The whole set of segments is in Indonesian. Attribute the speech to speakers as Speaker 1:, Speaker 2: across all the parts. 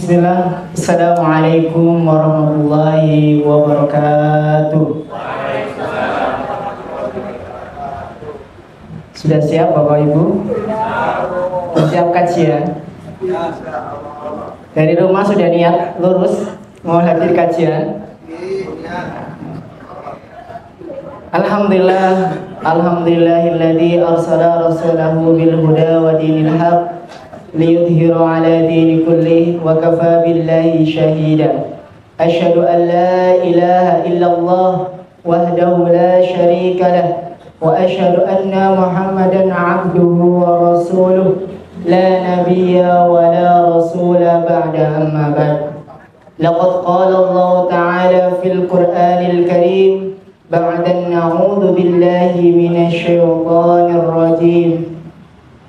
Speaker 1: Bismillah. Assalamualaikum warahmatullahi wabarakatuh. Sudah siap Bapak Ibu? Siap kajian? Dari rumah sudah niat lurus mau hadir kajian? Alhamdulillah, alhamdulillahilladzi arsala rasulahu bil huda wa dinil haq liyudhhiru ala dini kulli wa kafa billahi shahida. Asyhadu an la ilaha illallah wahdahu la syarika lah wa asyhadu anna Muhammadan abduhu wa rasuluh la nabiyya wa la rasula ba'da amma ba'd. Laqad qala Allah ta'ala fil Qur'anil Karim ba'da na'udzu billahi minasy syaithanir rajim.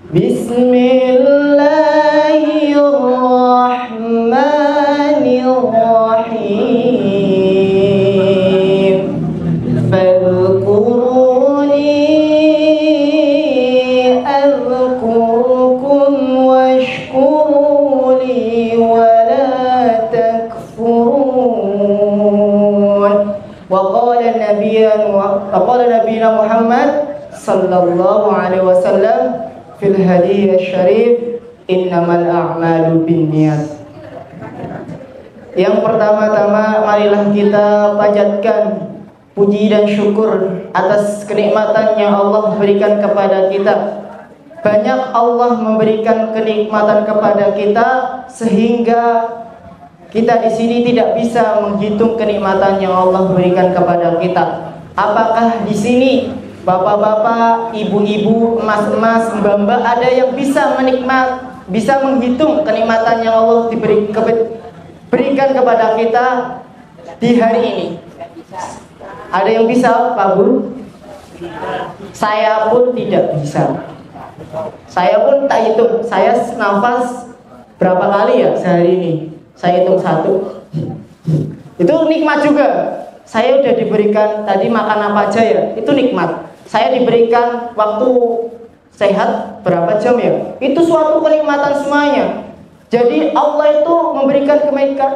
Speaker 1: Bismillahirrahmanirrahim. Fadhkuruni adhkurkum washkuruli wa la takfurun. Wa qala nabiyuna Muhammad sallallahu alaihi wasallam fil hadiyah syarif, innamal a'malu binniyat. Yang pertama-tama marilah kita panjatkan puji dan syukur atas kenikmatan yang Allah berikan kepada kita. Banyak Allah memberikan kenikmatan kepada kita sehingga kita di sini tidak bisa menghitung kenikmatan yang Allah berikan kepada kita. Apakah di sini bapak-bapak, ibu-ibu, emas-emas, mbak-mbak ada yang bisa bisa menghitung kenikmatan yang Allah berikan kepada kita di hari ini? Ada yang bisa, Pak Bu? Saya pun tidak bisa. Saya pun tak hitung. Saya nafas berapa kali ya sehari ini? Saya hitung 1. Itu nikmat juga. Saya udah diberikan tadi makan apa aja ya? Itu nikmat. Saya diberikan waktu sehat berapa jam ya? Itu suatu kenikmatan semuanya. Jadi Allah itu memberikan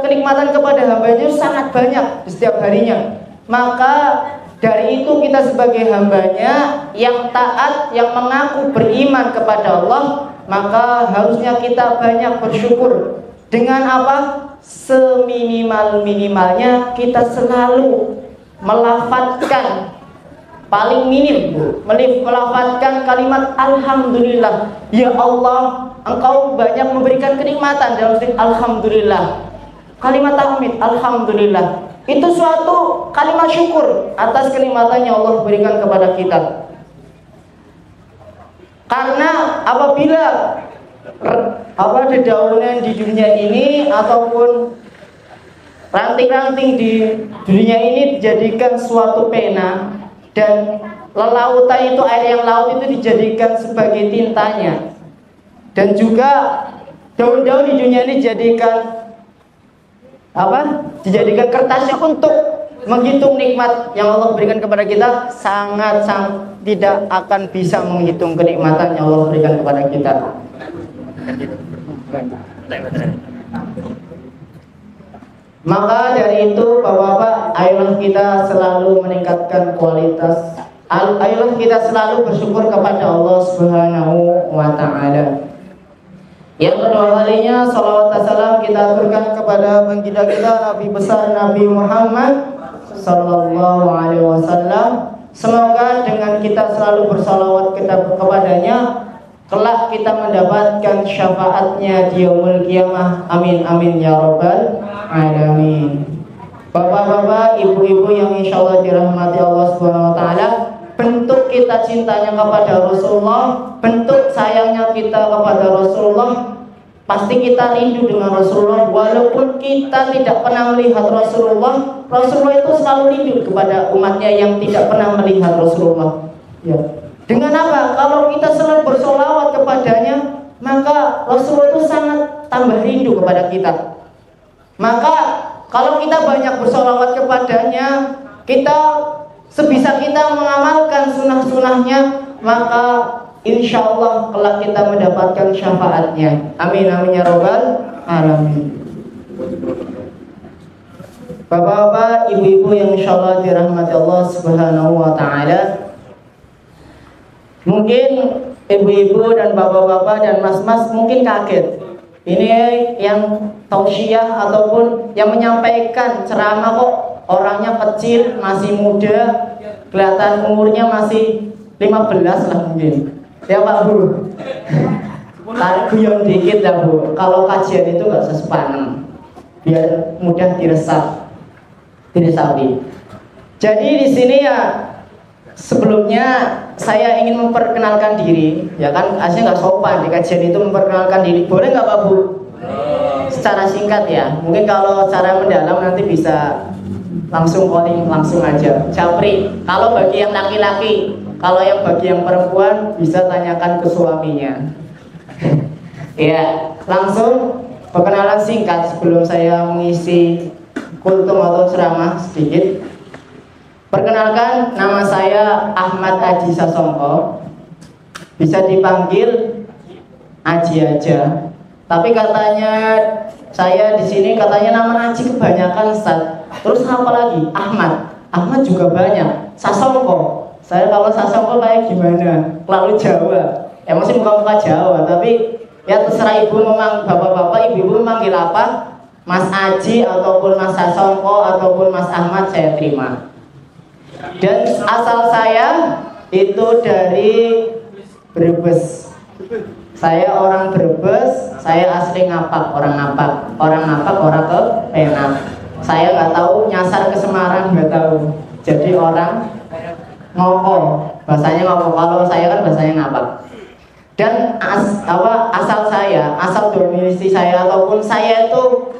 Speaker 1: kenikmatan kepada hambanya sangat banyak di setiap harinya. Maka dari itu kita sebagai hambanya yang taat, yang mengaku beriman kepada Allah, maka harusnya kita banyak bersyukur. Dengan apa? Seminimal-minimalnya kita selalu melafadzkan, paling minim melafadzkan kalimat alhamdulillah. Ya Allah, Engkau banyak memberikan kenikmatan dalam setiap alhamdulillah. Kalimat tahmid alhamdulillah itu suatu kalimat syukur atas kenikmatan yang Allah berikan kepada kita. Karena apabila dedaunan di dunia ini ataupun ranting-ranting di dunia ini dijadikan suatu pena, dan lelautan itu, air yang laut itu dijadikan sebagai tintanya, dan juga daun-daun di dunia ini dijadikan kertasnya untuk menghitung nikmat yang Allah berikan kepada kita. Sangat tidak akan bisa menghitung kenikmatan yang Allah berikan kepada kita. Maka dari itu Bapak-bapak, ayolah kita selalu meningkatkan kualitas, ayolah kita selalu bersyukur kepada Allah Subhanahu wa ta'ala. Yang kedua kalinya salawat dan salam kita aturkan kepada baginda kita Nabi besar Nabi Muhammad sallallahu alaihi wasallam. Semoga dengan kita selalu bersalawat kepadanya, kelak kita mendapatkan syafaatnya di yaumul qiyamah. Amin amin ya rabbal alamin. Bapak-bapak, ibu-ibu yang insyaallah dirahmati Allah Subhanahu wa taala, bentuk kita cintanya kepada Rasulullah, bentuk sayangnya kita kepada Rasulullah, pasti kita rindu dengan Rasulullah. Walaupun kita tidak pernah melihat Rasulullah, Rasulullah itu selalu rindu kepada umatnya yang tidak pernah melihat Rasulullah ya. Dengan apa? Kalau kita selalu bersolawat kepadanya, maka Rasulullah itu sangat tambah rindu kepada kita. Maka kalau kita banyak bersolawat kepadanya, kita sebisa kita mengamalkan sunnah-sunnahnya, maka insya Allah kelak kita mendapatkan syafaatnya. Amin amin ya rabbal alamin. Bapak-bapak, ibu-ibu yang insyaallah dirahmati Allah Subhanahu wa taala. Mungkin ibu-ibu dan bapak-bapak dan mas-mas mungkin kaget. Ini yang tausiah ataupun yang menyampaikan ceramah kok orangnya kecil, masih muda, kelihatan umurnya masih 15 lah mungkin. Ya Pak Bu. Tarik guyon dikit ya Bu. Kalau kajian itu nggak usah sepanem, biar mudah diresapi. Jadi di sini ya sebelumnya saya ingin memperkenalkan diri, ya kan aslinya nggak sopan di kajian itu memperkenalkan diri. Boleh nggak Pak Bu? Secara singkat ya. Mungkin kalau cara mendalam nanti bisa langsung calling langsung aja. Japri. Kalau bagi yang laki-laki, kalau yang bagi yang perempuan bisa tanyakan ke suaminya. Ya, langsung perkenalan singkat sebelum saya mengisi kultum atau ceramah sedikit. Perkenalkan, nama saya Ahmad Aji Sasongko. Bisa dipanggil Aji aja. Tapi katanya saya di sini katanya nama Aji kebanyakan Ustaz. Terus apa lagi? Ahmad. Ahmad juga banyak. Sasongko. Saya kalau Sasongko kayak gimana? Lalu Jawa. Masih muka-muka Jawa, tapi ya terserah ibu memang bapak-bapak, ibu-ibu memanggil apa? Mas Aji ataupun Mas Sasongko ataupun Mas Ahmad saya terima. Dan asal saya itu dari Brebes. Saya orang Brebes, saya asli Ngapak, orang Ngapak, orang ke Penang. Saya nggak tahu nyasar ke Semarang, nggak tahu. Jadi orang Ngoko, bahasanya Ngoko. Kalau saya kan bahasanya Ngapak. Dan asal saya, asal domisili saya ataupun saya itu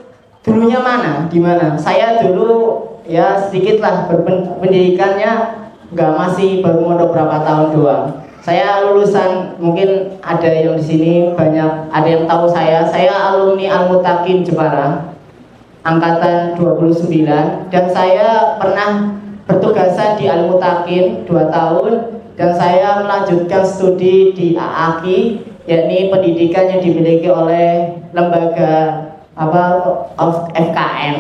Speaker 1: dulunya mana, di mana? Saya dulu ya sedikit lah berpendidikannya, nggak masih baru mondok berapa tahun doang. Saya lulusan, mungkin ada yang di sini banyak ada yang tahu saya alumni Al-Mutakin Jepara angkatan 29 dan saya pernah bertugasan di Al-Mutakin 2 tahun dan saya melanjutkan studi di AAKI, yakni pendidikan yang dimiliki oleh lembaga FKM.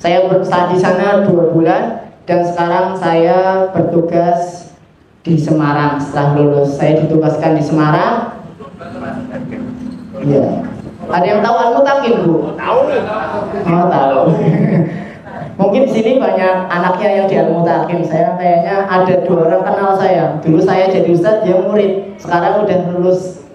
Speaker 1: Saya berstudi di sana 2 bulan dan sekarang saya bertugas di Semarang. Setelah lulus saya ditugaskan di Semarang. Iya. Ada yang tahu Al-Mutakin Bu? Tahu. Oh, tahu. Mungkin di sini banyak anaknya yang di Al-Mutakin. Saya kayaknya ada 2 orang kenal saya. Dulu saya jadi ustadz, dia murid. Sekarang udah lulus.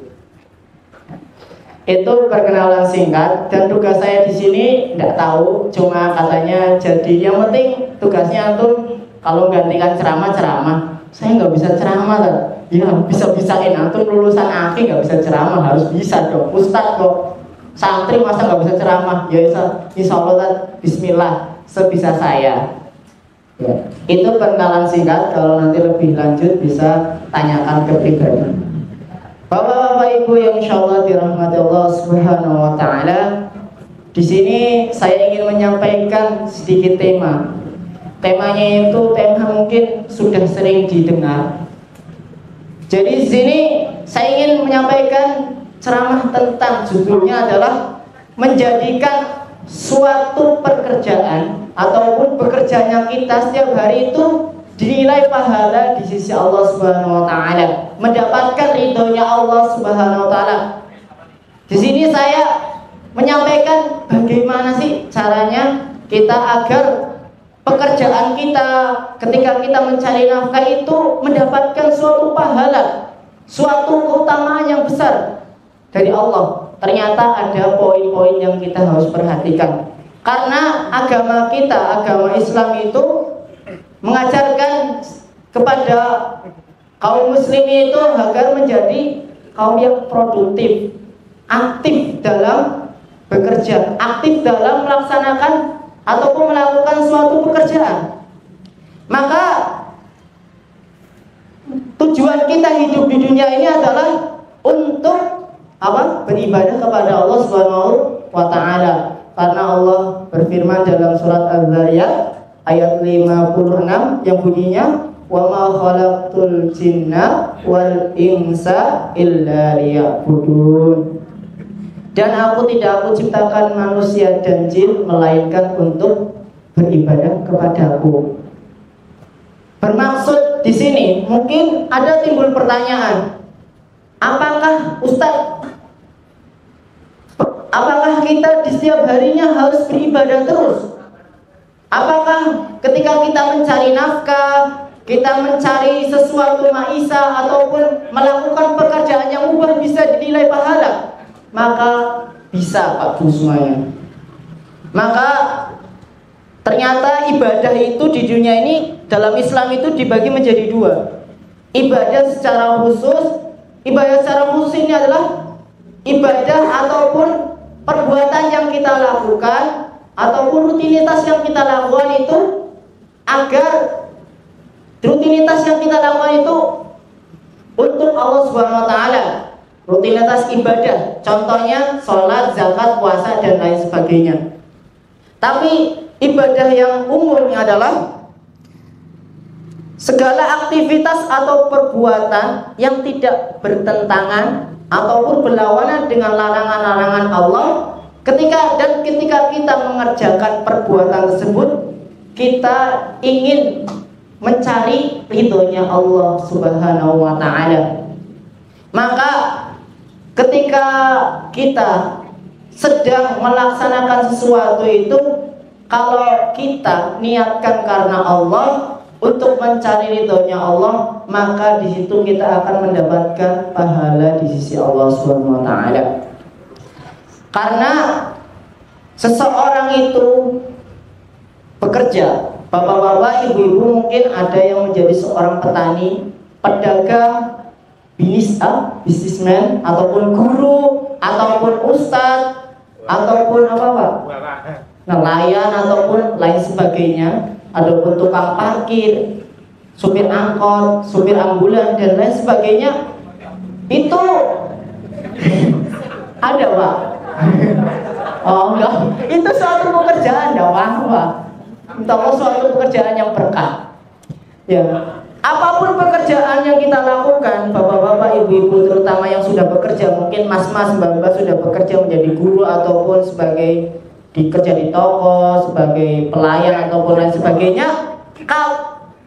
Speaker 1: Itu perkenalan singkat dan tugas saya di sini nggak tahu, cuma katanya jadi yang penting tugasnya antum kalau gantikan ceramah. Saya nggak bisa ceramah kan? Ya bisa-bisain antum lulusan AKI nggak bisa ceramah, harus bisa dong. Ustadz kok santri masa nggak bisa ceramah? Ya insya Allah kan, Bismillah sebisa saya. Ya. Itu perkenalan singkat. Kalau nanti lebih lanjut bisa tanyakan ke pribadi. Bapak-bapak ibu yang insyaallah dirahmati Allah Subhanahu wa taala. Di sini saya ingin menyampaikan sedikit tema. Temanya itu tema mungkin sudah sering didengar. Jadi di sini saya ingin menyampaikan ceramah tentang judulnya adalah menjadikan suatu pekerjaan ataupun bekerjanya kita setiap hari itu dinilai pahala di sisi Allah Subhanahu wa taala, mendapatkan ridhonya Allah Subhanahu wa taala. Di sini saya menyampaikan bagaimana sih caranya kita agar pekerjaan kita ketika kita mencari nafkah itu mendapatkan suatu pahala, suatu keutamaan yang besar dari Allah. Ternyata ada poin-poin yang kita harus perhatikan. Karena agama kita, agama Islam itu mengajarkan kepada kaum muslimin itu agar menjadi kaum yang produktif, aktif dalam bekerja, aktif dalam melaksanakan ataupun melakukan suatu pekerjaan. Maka tujuan kita hidup di dunia ini adalah untuk beribadah kepada Allah Subhanahu wa taala. Karena Allah berfirman dalam surat Az-Zariyat ayat 56 yang bunyinya wa ma khalaqtul jinna wal insa illa liya'budun. Dan aku ciptakan manusia dan jin melainkan untuk beribadah kepadaku. Bermaksud di sini mungkin ada timbul pertanyaan, apakah Ustadz, apakah kita di setiap harinya harus beribadah terus? Apakah ketika kita mencari nafkah, kita mencari sesuatu maisha ataupun melakukan pekerjaan yang mubah bisa dinilai pahala? Maka bisa Pak Bu semuanya. Maka ternyata ibadah itu di dunia ini dalam Islam itu dibagi menjadi dua. Ibadah secara khusus. Ibadah secara khusus ini adalah ibadah ataupun perbuatan yang kita lakukan ataupun rutinitas yang kita lakukan itu agar rutinitas yang kita lakukan itu untuk Allah Subhanahu wa taala. Rutinitas ibadah, contohnya sholat, zakat, puasa dan lain sebagainya. Tapi ibadah yang umumnya adalah segala aktivitas atau perbuatan yang tidak bertentangan ataupun berlawanan dengan larangan-larangan Allah. Ketika kita mengerjakan perbuatan tersebut, kita ingin mencari ridhonya Allah Subhanahu wa taala. Maka ketika kita sedang melaksanakan sesuatu itu, kalau kita niatkan karena Allah untuk mencari ridhonya Allah, maka di situ kita akan mendapatkan pahala di sisi Allah Subhanahu wa taala. Karena seseorang itu bekerja, bapak-bapak, ibu-ibu mungkin ada yang menjadi seorang petani, pedagang, bisnismen, ataupun guru, ataupun ustadz, ataupun apa, nelayan, ataupun lain sebagainya, ataupun tukang parkir, supir angkot, supir ambulan dan lain sebagainya. Itu ada Pak? Oh enggak, itu suatu pekerjaan, enggak apa-apa. Itu suatu pekerjaan yang berkah. Ya, apapun pekerjaan yang kita lakukan, bapak-bapak, ibu-ibu, terutama yang sudah bekerja, mungkin mas-mas, mbak-mbak sudah bekerja menjadi guru ataupun sebagai kerja di toko, sebagai pelayan ataupun lain sebagainya.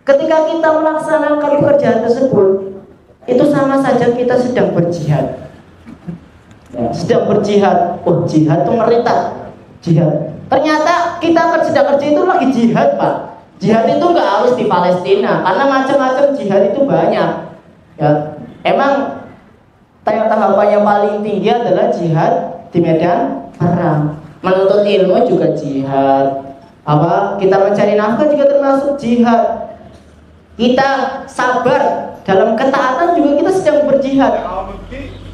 Speaker 1: Ketika kita melaksanakan pekerjaan tersebut, itu sama saja kita sedang berjihad. Ya, sedang berjihad. Oh, jihad itu merintah. Jihad. Ternyata kita sedang kerja itu lagi jihad, Pak. Jihad itu nggak harus di Palestina, karena macam-macam jihad itu banyak. Ya, emang tahapan yang paling tinggi adalah jihad di medan perang. Menuntut ilmu juga jihad. Kita mencari nafkah juga termasuk jihad. Kita sabar dalam ketaatan juga kita sedang berjihad.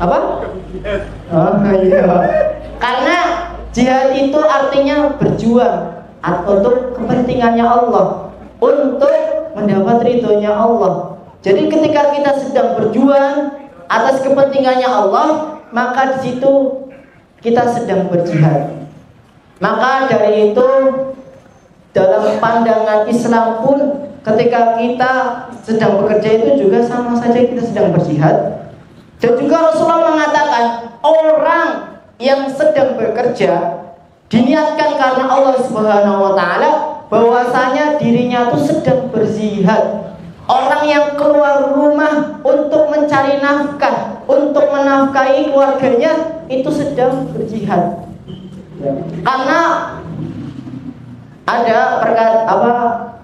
Speaker 1: Apa? Oh iya. Karena jihad itu artinya berjuang untuk kepentingannya Allah, untuk mendapat ridhonya Allah. Jadi ketika kita sedang berjuang atas kepentingannya Allah, maka di situ kita sedang berjihad. Maka dari itu dalam pandangan Islam pun ketika kita sedang bekerja itu juga sama saja kita sedang berjihad. Dan juga Rasulullah mengatakan orang yang sedang bekerja diniatkan karena Allah Subhanahu wa taala, bahwasanya dirinya itu sedang berjihad. Orang yang keluar rumah untuk mencari nafkah, untuk menafkahi keluarganya, itu sedang berjihad. Karena ada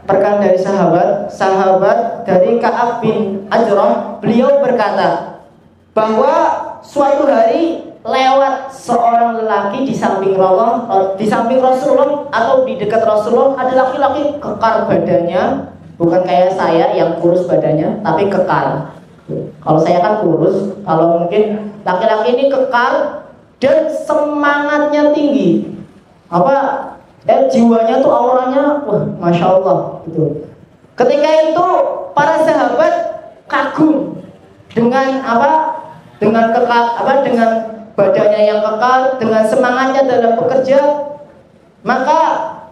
Speaker 1: perkataan dari sahabat dari Ka'ab bin Ajram, beliau berkata bahwa suatu hari lewat seorang lelaki di samping Rasulullah atau di dekat Rasulullah, ada laki-laki kekar badannya, bukan kayak saya yang kurus badannya, tapi kekar. Kalau saya kan kurus, kalau mungkin laki-laki ini kekar dan semangatnya tinggi. Jiwanya tuh auranya, wah, masya Allah gitu. Ketika itu para sahabat kagum dengan dengan badannya yang kekal, dengan semangatnya dalam bekerja. Maka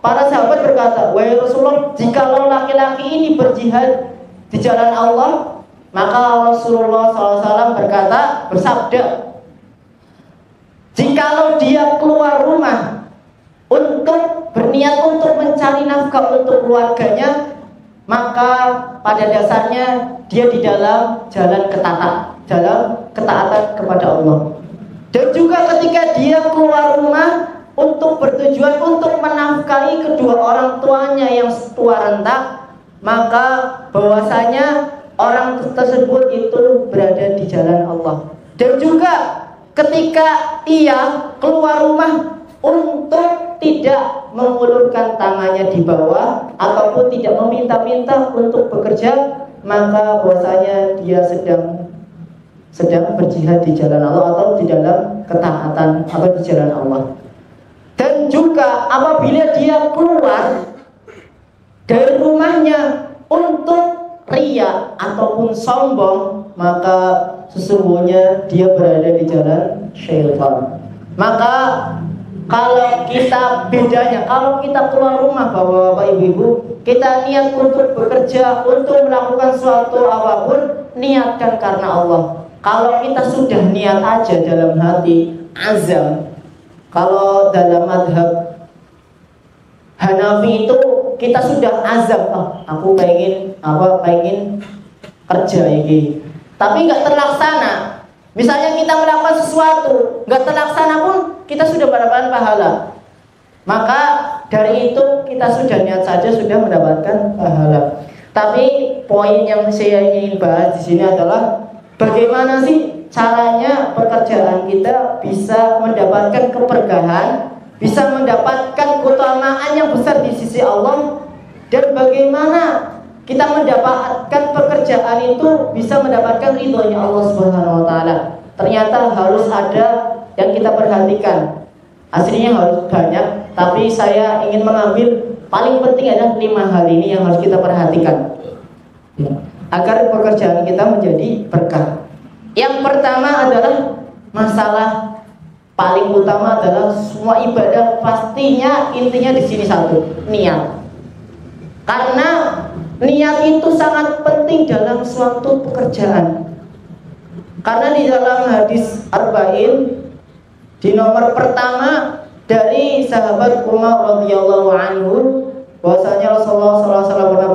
Speaker 1: para sahabat berkata, wahai Rasulullah, jikalau laki-laki ini berjihad di jalan Allah, maka Rasulullah SAW bersabda, jikalau dia keluar rumah untuk berniat untuk mencari nafkah untuk keluarganya, maka pada dasarnya dia di dalam jalan ketaatan kepada Allah. Dan juga ketika dia keluar rumah untuk bertujuan untuk menafkahi kedua orang tuanya yang tua renta, maka bahwasanya orang tersebut itu berada di jalan Allah. Dan juga ketika ia keluar rumah untuk tidak mengulurkan tangannya di bawah ataupun tidak meminta-minta untuk bekerja, maka bahwasanya dia sedang berjihad di jalan Allah atau di dalam ketaatan atau di jalan Allah. Dan juga apabila dia keluar dari rumahnya untuk riya ataupun sombong, maka sesungguhnya dia berada di jalan syaitan. Maka kalau kita bedanya, kalau kita keluar rumah bapak-bapak ibu-ibu, kita niat untuk bekerja, untuk melakukan suatu apapun, niatkan karena Allah. Kalau kita sudah niat aja dalam hati, azam. Kalau dalam madhab Hanafi itu kita sudah azam, aku pengen kerja ini, tapi nggak terlaksana. Misalnya kita melakukan sesuatu, nggak terlaksana pun kita sudah mendapatkan pahala. Maka dari itu kita sudah niat saja sudah mendapatkan pahala. Tapi poin yang saya ingin bahas di sini adalah bagaimana sih caranya pekerjaan kita bisa mendapatkan keberkahan, bisa mendapatkan keutamaan yang besar di sisi Allah, dan bagaimana kita mendapatkan pekerjaan itu bisa mendapatkan ridhonya Allah Subhanahu wa taala. Ternyata harus ada yang kita perhatikan. Aslinya harus banyak, tapi saya ingin mengambil paling penting adalah 5 hal ini yang harus kita perhatikan agar pekerjaan kita menjadi berkah. Yang pertama adalah masalah paling utama adalah semua ibadah pastinya intinya di sini satu, niat. Karena niat itu sangat penting dalam suatu pekerjaan. Karena di dalam hadis Arba'in di nomor pertama dari sahabat Umar radhiyallahu anhu, bahwasanya Rasulullah SAW pernah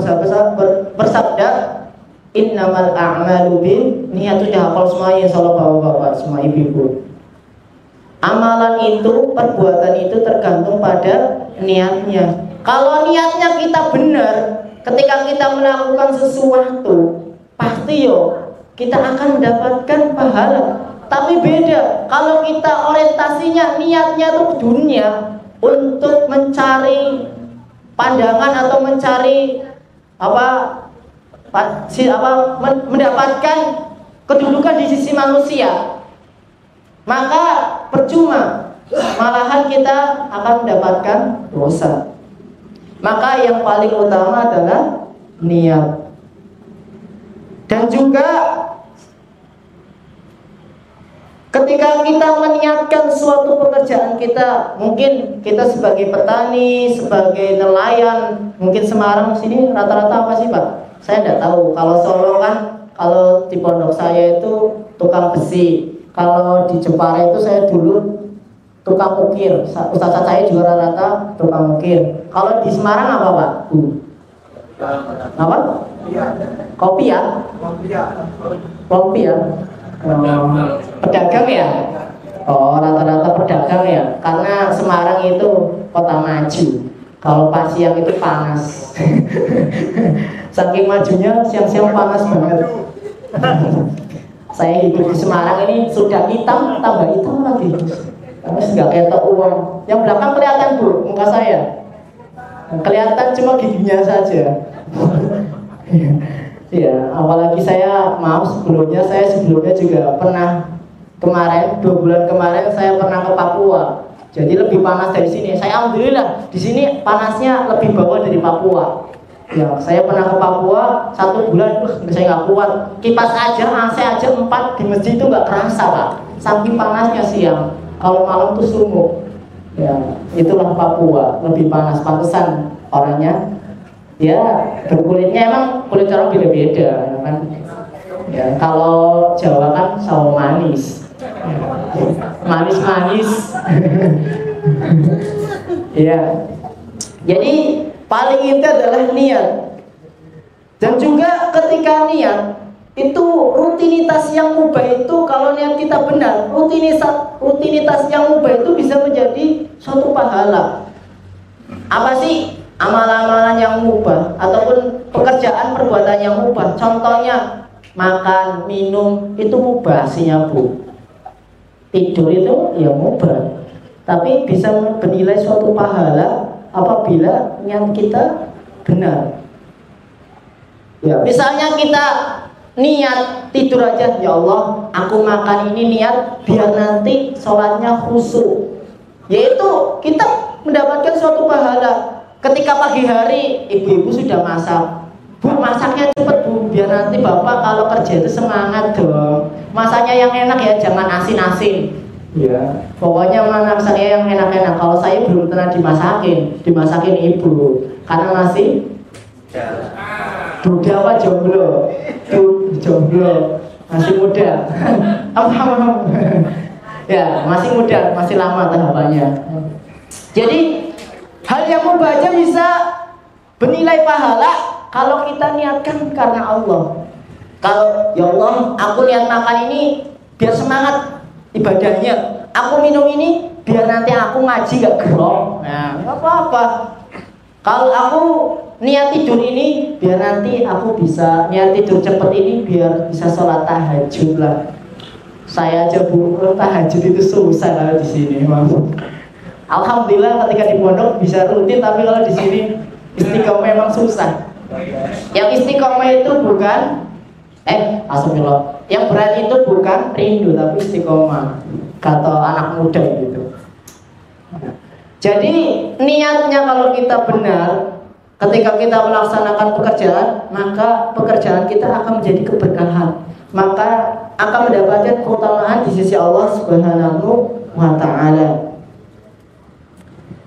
Speaker 1: bersabda, innamal a'malu bin niat. Itu dihafal semuanya, insyaallah bapak-bapak, semua ibu-ibu. Amalan itu, perbuatan itu tergantung pada niatnya. Kalau niatnya kita benar, ketika kita melakukan sesuatu, pasti kita akan mendapatkan pahala. Tapi beda kalau kita orientasinya niatnya tuh dunia, untuk mencari pandangan atau mencari mendapatkan kedudukan di sisi manusia, maka percuma, malahan kita akan mendapatkan dosa. Maka yang paling utama adalah niat. Dan juga ketika kita meniatkan suatu pekerjaan kita, mungkin kita sebagai petani, sebagai nelayan, mungkin Semarang sini rata-rata apa sih Pak? Saya tidak tahu. Kalau Solo kan, kalau di pondok saya itu tukang besi. Kalau di Jepara itu saya dulu tukang ukir. Ustaz saya juga rata-rata tukang ukir. Kalau di Semarang apa Pak? Apa? Kopi ya? Kopi ya? Pedagang ya? Oh, rata-rata pedagang ya? Karena Semarang itu kota maju. Kalau pas siang itu panas. Saking majunya, siang-siang panas banget. Saya hidup di Semarang ini sudah hitam, tambah hitam lagi. Karena nggak ketok uang. Yang belakang kelihatan Bu, muka saya. Kelihatan cuma giginya saja. Ya, apalagi saya sebelumnya juga pernah kemarin 2 bulan kemarin saya pernah ke Papua. Jadi lebih panas dari sini. Saya alhamdulillah di sini panasnya lebih bawah dari Papua. Ya, saya pernah ke Papua 1 bulan, saya nggak kuat. Kipas aja, AC aja 4 di masjid itu nggak kerasa Pak. Saking panasnya siang. Kalau malam tuh sumuk. Ya, itulah Papua, lebih panas. Pantesan orangnya ya berkulitnya emang kulit orang beda-beda ya kan. Ya, kalau Jawa kan sawo manis. Manis-manis. Ya. Jadi paling inti adalah niat. Dan juga ketika niat itu rutinitas yang mubah itu, kalau niat kita benar, rutinitas yang mubah itu bisa menjadi suatu pahala. Apa sih amalan-amalan yang mubah ataupun pekerjaan perbuatan yang mubah? Contohnya makan, minum itu mubah aslinya, Bu. Tidur itu ya mubah, tapi bisa bernilai suatu pahala apabila niat kita benar. Ya, misalnya kita niat tidur aja, ya Allah, aku makan ini niat biar nanti sholatnya khusyuk. Yaitu kita mendapatkan suatu pahala. Ketika pagi hari ibu-ibu sudah masak, Bu, masaknya cepet Bu, biar nanti bapak kalau kerja itu semangat dong. Masaknya yang enak ya, jangan asin-asin. Ya, pokoknya masaknya yang enak-enak. Kalau saya belum pernah dimasakin ibu, karena masih muda apa jomblo? Jomblo, masih muda. Ya, masih muda, masih lama tahapannya. Jadi hal yang mubah aja bisa bernilai pahala kalau kita niatkan karena Allah. Kalau ya Allah, aku niat makan ini biar semangat ibadahnya. Aku minum ini biar nanti aku ngaji gak gerong. Nah, nggak apa-apa. Kalau aku niat tidur ini biar nanti aku bisa niat tidur cepet ini biar bisa sholat tahajud lah. Saya aja Bu, tahajud itu susah lah di sini, Mas. Alhamdulillah ketika di pondok bisa rutin, tapi kalau di sini istiqomah memang susah. Yang istiqomah itu bukan astagfirullah. Yang berat itu bukan rindu tapi istiqomah. Kata anak muda gitu. Jadi niatnya kalau kita benar, ketika kita melaksanakan pekerjaan, maka pekerjaan kita akan menjadi keberkahan, maka akan mendapatkan keutamaan di sisi Allah Subhanahu wa Ta'ala.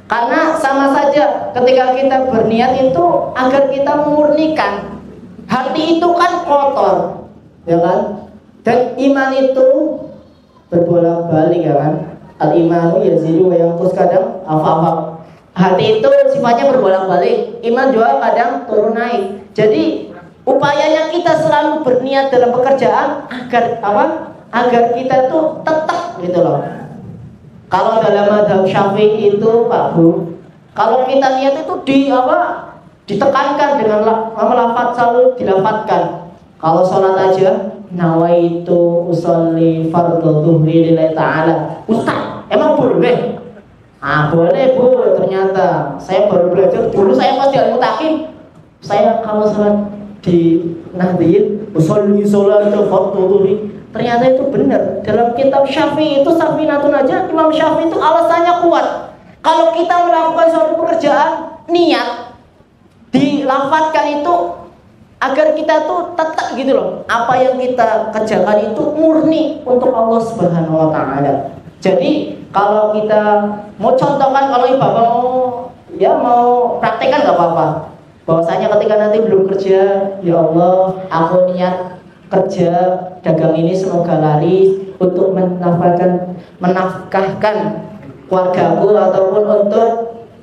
Speaker 1: Karena sama saja ketika kita berniat itu agar kita memurnikan hati, itu kan kotor, ya kan? Dan iman itu berbolak-balik, ya kan? Al-imanu yazidu wa yanqus, kadang apa-apa. Hati itu sifatnya berbolak-balik, iman juga kadang turun naik. Jadi upayanya kita selalu berniat dalam pekerjaan agar apa? Agar kita tuh tetap gitu loh. Kalau dalam mazhab Syafi'i itu Pak Bu, kalau kita niat itu ditekankan dengan lafaz, selalu dilafadzkan. Kalau sholat aja, nawaitu usolli fardhu dhuhri lillahi ta'ala. Ustaz, emang boleh? Boleh Bu, ternyata saya baru belajar. Dulu saya pas di Al-Mutakin, saya kalau sholat di Nahdliyin usolli sholata fardhu dhuhri, ternyata itu benar. Dalam kitab Syafi'i itu Safinatun aja, Imam Syafi'i itu alasannya kuat. Kalau kita melakukan suatu pekerjaan, niat dilafadzkan itu agar kita tuh tetap gitu loh, apa yang kita kerjakan itu murni untuk Allah Subhanahu wa Ta'ala. Jadi kalau kita mau contohkan, kalau Bapak mau praktekkan nggak apa-apa, bahwasanya ketika nanti belum kerja, ya Allah, aku niat kerja dagang ini semoga laris untuk menafkahkan keluargaku ataupun untuk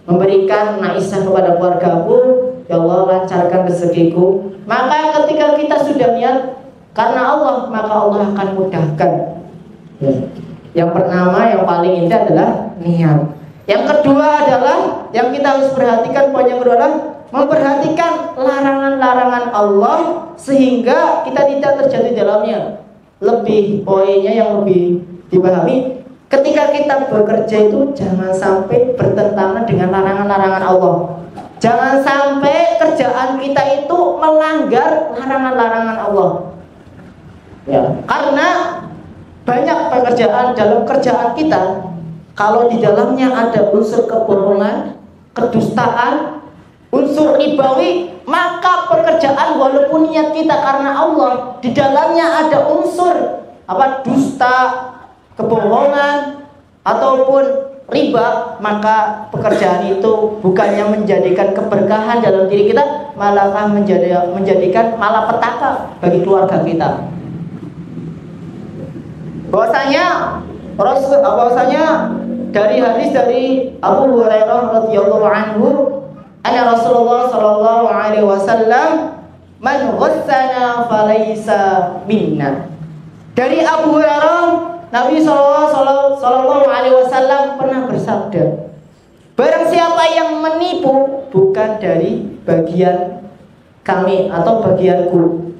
Speaker 1: memberikan maisha kepada keluargaku. Ya Allah, lancarkan rezekiku. Maka ketika kita sudah niat karena Allah, maka Allah akan mudahkan. Yang pertama, yang paling indah adalah niat. Yang kedua adalah yang kita harus perhatikan, poin yang kedua adalah memperhatikan larangan-larangan Allah sehingga kita tidak terjatuh dalamnya. Lebih poinnya yang lebih dipahami, ketika kita bekerja itu jangan sampai bertentangan dengan larangan-larangan Allah. Jangan sampai kerjaan kita itu melanggar larangan-larangan Allah. Ya, karena banyak pekerjaan dalam kerjaan kita, kalau di dalamnya ada unsur kebohongan, kedustaan, unsur ribawi, maka pekerjaan walaupun niat kita karena Allah, di dalamnya ada unsur dusta, kebohongan ataupun riba, maka pekerjaan itu bukannya menjadikan keberkahan dalam diri kita, malah menjadikan malapetaka bagi keluarga kita. Bahwasanya dari hadis dari Abu Hurairah radhiyallahu anhu, anna Rasulullah sallallahu alaihi wasallam man ghassana falaysa minna. Dari Abu Hurairah, Nabi sallallahu alaihi wasallam pernah bersabda, barang siapa yang menipu bukan dari bagian kami atau bagianku.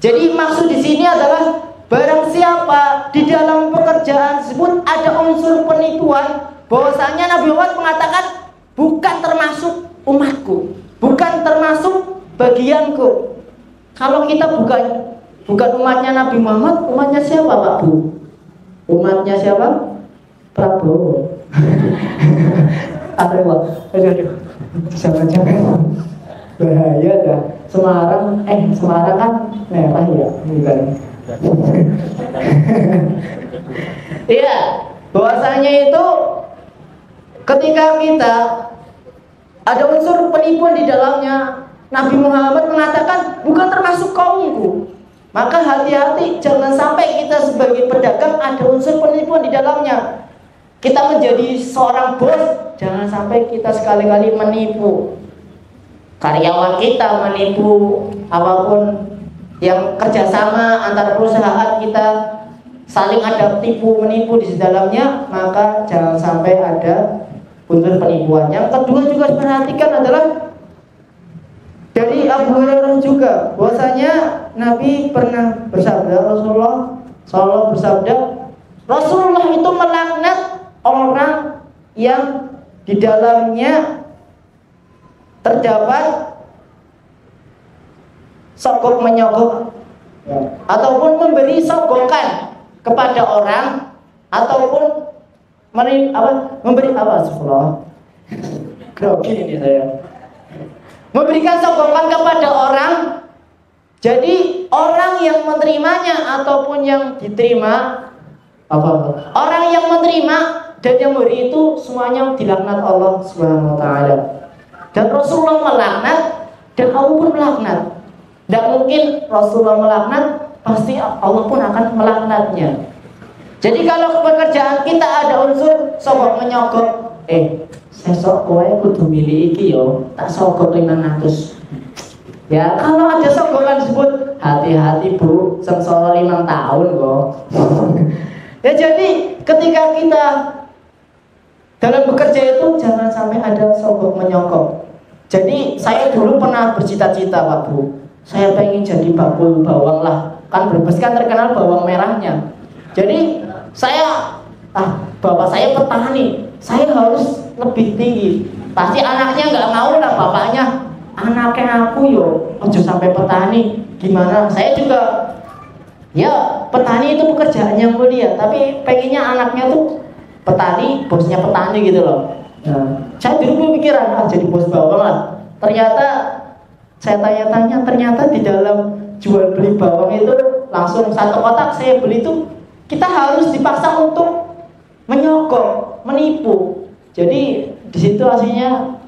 Speaker 1: Jadi maksud di sini adalah barang siapa di dalam pekerjaan tersebut ada unsur penipuan, bahwasanya Nabi Muhammad mengatakan bukan termasuk umatku, bukan termasuk bagianku. Kalau kita bukan umatnya Nabi Muhammad, umatnya siapa Pak Bu? Umatnya siapa? Prabowo. Aduh, jangan-jangan bahaya dah. Semarang kan merah ya, bukan? Iya, bahwasanya itu ketika kita ada unsur penipuan di dalamnya, Nabi Muhammad mengatakan bukan termasuk kaumku. Maka hati-hati, jangan sampai kita sebagai pedagang ada unsur penipuan di dalamnya. Kita menjadi seorang bos, jangan sampai kita sekali-kali menipu karyawan kita, menipu apapun yang kerjasama antar perusahaan kita, saling ada tipu menipu di dalamnya, maka jangan sampai ada unsur penipuan. Yang kedua juga perhatikan adalah dari Abu Hurairah juga, bahwasanya Nabi pernah bersabda, Rasulullah bersabda, Rasulullah itu melaknat orang yang di dalamnya terdapat sogok menyogok, ataupun memberi sogokan kepada orang, ataupun memberi apa? Grogi ini saya. Memberikan sogokan kepada orang. Jadi orang yang menerimanya ataupun yang diterima orang yang menerima dan yang memberi itu semuanya dilaknat Allah Subhanahu wa taala. Dan Rasulullah melaknat dan Allah pun melaknat. Tidak mungkin Rasulullah melaknat, pasti Allah pun akan melaknatnya. Jadi kalau pekerjaan kita ada unsur sogok menyogok, sesok kowe kudu milih iki yo, tak sogok 500. Ya, kalau ada sogokan tersebut, hati-hati Bu, sengsara 5 tahun kok. Ya, jadi ketika kita dalam bekerja itu jangan sampai ada sogok menyogok. Jadi saya dulu pernah bercita-cita Pak Bu, saya pengen jadi bakul bawang lah. Kan Brebes kan terkenal bawang merahnya. Jadi saya, bapak saya petani, saya harus lebih tinggi. Pasti anaknya nggak mau lah, bapaknya, anaknya aku yo, ojo sampai petani. Gimana? Saya juga, ya petani itu pekerjaan yang mulia, tapi pengennya anaknya tuh petani, bosnya petani gitu loh. Nah, saya dulu pemikiran jadi bos bawang lah. Ternyata saya tanya-tanya, ternyata di dalam jual beli bawang itu langsung 1 kotak saya beli itu kita harus dipaksa untuk menyogok, menipu. Jadi di situ aslinya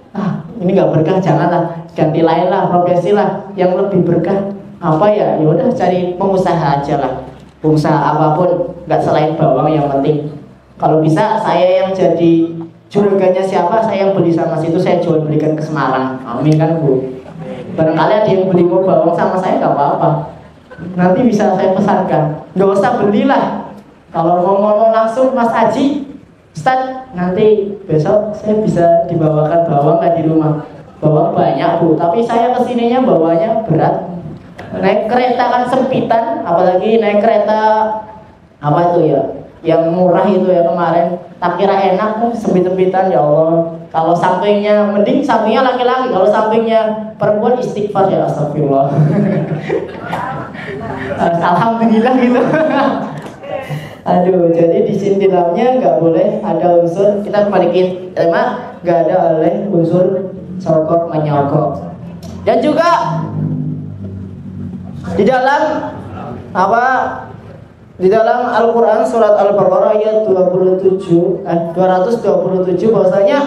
Speaker 1: ini nggak berkah, janganlah, ganti lain lah, profesi lah yang lebih berkah. Apa ya? Ya udah cari pengusaha aja lah, pengusaha apapun, nggak selain bawang. Yang penting kalau bisa saya yang jadi juraganya siapa, saya yang beli sama situ, saya jual belikan ke Semarang. Amin kan Bu? Barangkali ada yang beli bawang sama saya, nggak apa-apa, nanti bisa saya pesankan. Nggak usah belilah. Kalau mau ngomong langsung, Mas Haji, Ustaz, nanti besok saya bisa dibawakan bawang nggak di rumah? Bawang banyak Bu, tapi saya kesininya bawanya berat. Naik kereta kan sempitan, apalagi naik kereta apa itu ya, yang murah itu ya kemarin. Tak kira enak, sempit-sempitan, ya Allah. Kalau sampingnya, mending sampingnya laki-laki. Kalau sampingnya perempuan, istighfar ya, astagfirullah. Alhamdulillah gitu. Aduh, jadi di sini dalamnya nggak boleh ada unsur, kita balikin tema, nggak ada oleh unsur sogok menyogok. Dan juga di dalam di dalam Al-Quran surat Al-Baqarah ayat 227 bahwasanya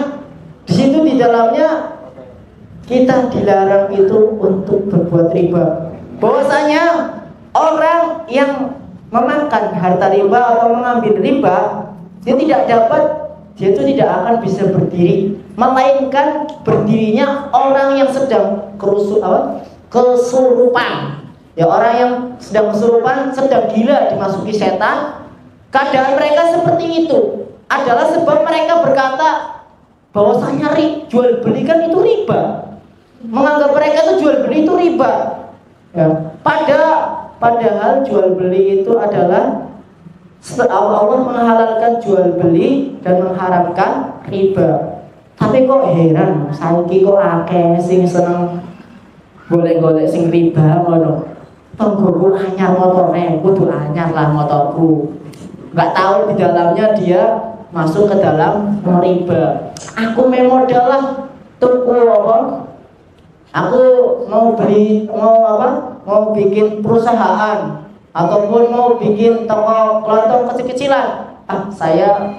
Speaker 1: di situ di dalamnya kita dilarang itu untuk berbuat riba. Bahwasanya orang yang memakan harta riba atau mengambil riba, dia tidak dapat dia itu tidak akan bisa berdiri, melainkan berdirinya orang yang sedang kesurupan. Ya, orang yang sedang kesurupan, sedang gila dimasuki setan. Keadaan mereka seperti itu adalah sebab mereka berkata bahwasanya jual beli kan itu riba. Menganggap mereka itu jual beli itu riba. Ya, padahal jual beli itu adalah Allah menghalalkan jual beli dan mengharamkan riba. Tapi kok heran, saiki kok akeh sing seneng golek-golek sing riba ngono. Tonggoku anyar motore, kudu anyar lah motorku. Enggak tahu di dalamnya dia masuk ke dalam riba. Aku modal lah tuku apa? Aku mau bikin perusahaan ataupun mau bikin toko kelontong kecil-kecilan. Saya